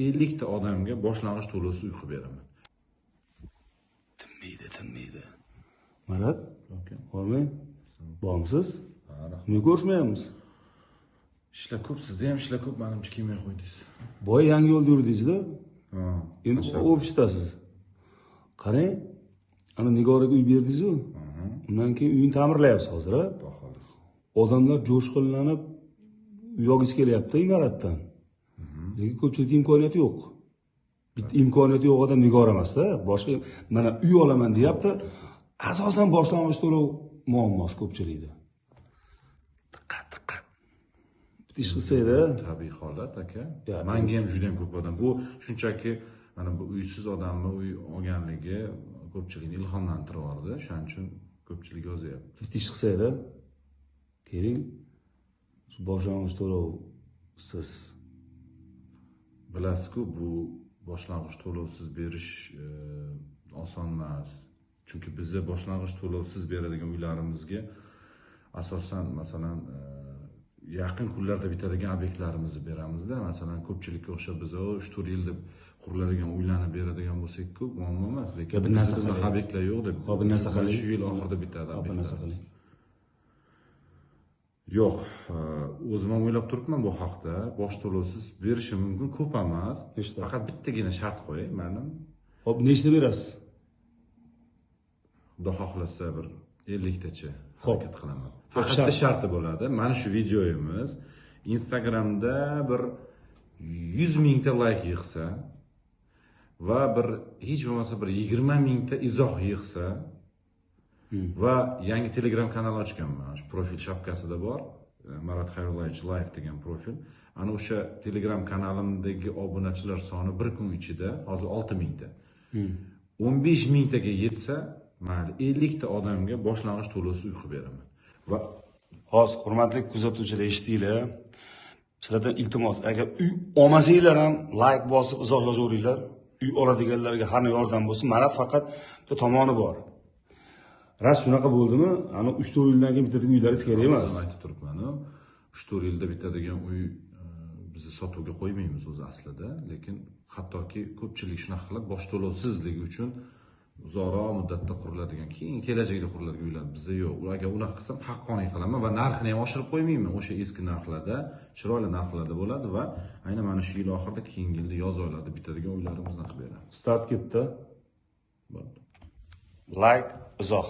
50 ta odamga boshlang'ich to'lovsiz uy qilib beraman. Tinmaydi. Marat, bormang. Bormisiz? Rahmat. Nima ko'rishmayapmiz? Ishlar ko'p, sizda ham ishlar ko'p, menimcha kelmay qo'ydingiz. Boya yangi yo'lda yurdingiz-da. Ha. Endi ofisdasiz. Qarang, ana Nigoraga uy berdingiz-ku. Undan keyin uyni ta'mirlayapsiz hozir, ha? Xudo xolisa. Odamlar jo'shqinlanib uyog'ingiz kelyapti Imoratdan. Lekin ko'pchilikda imkoniyati yo'q. Bitta imkoniyati yo'q odam Nigora emas-da. Boshqa mana uy olaman deyapti. Asosan boshlang'ich to'lov muammosi ko'pchilikda. Diqqat. Bitta ish qilsaydi. Tabiiy holat aka. Ya, Menga ham juda ham ko'p odam. Bu shunchaki mana bu uysiz odamni uy olganligi ko'pchilikni ilhomlantirib yubordi. Shuning uchun ko'pchilik yozyapti. Bitta ish qilsaydi. Keling. Shu boshlang'ich to'lov siz Bilasizku, bu boshlang'ich to'lovsiz berish oson emas. Chunki bizda boshlang'ich to'lovsiz beradigan uylarimizga asosan masalan yaqin kunlarda bitadigan obyektlarimizni beramizda. Masalan, ko'pchilikka o'xshab biz 3-4 yil deb quriladigan uylarni beradigan bo'lsak-ku, muammo emas. Lekin bir narsa bizda obyektlar yo'q deb. Bir narsa qiling. Shu yil oxirida bitadi bir narsa qiling. Yo'q, o'zim ham o'ylab turibman bu haqda. Bosh to'lovsiz berishim mumkin, ko'p emas. Faqat bittagina shart qo'yay, menim. Hop, nechta berasiz? Xudo xohlasa bir 50 tacha Xo'p. harakat qilaman. Faqat bitta sharti bo'ladi. Mana shu videoyimiz Instagramda bir 100 mingta layk yig'sa va bir hech bo'lmasa bir 20 mingta izoh yig'sa va yangi Telegram kanal ochganman. Shu profil shapkasida bor. Marat Xayrullayevich Live degan profil. Ana o'sha Telegram kanalimdagi obunachilar soni bir kun ichida hozir 6 mingta. 15 mingtaga yetsa, mayli 50 ta odamga boshlang'ich to'lovsiz uy qilib beraman. Va Hozir hurmatli kuzatuvchilar eshitdinglar. Sizlardan iltimos, agar uy olmasanglar ham like bosib izoh yozaveringlar. Uy oladiganlarga hamma yordam bo'lsin. Mana faqat bitta tomoni bor. Ras shunaqa bo'ldimi? Ana 3-4 yildan keyin bitadigan uylaringiz kerak emas. aytib turibman. 3-4 yilda bitadigan uy biz sotuvga qo'ymaymiz o'zi aslida, lekin hattoki ko'pchilik shunaqa qilib bosh to'lovsizligi uchun uzoqroq muddatda quriladigan, keyin kelajakda quriladigan uylar bizda yo'q. Agar unaqa qilsam haqqoniy qilaman va narxini ham oshirib qo'ymayman. O'sha eski narxlarda, chiroyli narxlarda bo'ladi va aynan mana shu yil oxirida, keyingi yilda yoz oylarida bitadigan uylarimizni qilib beramiz. Start ketdi. Bo'ldi. Like, izoh.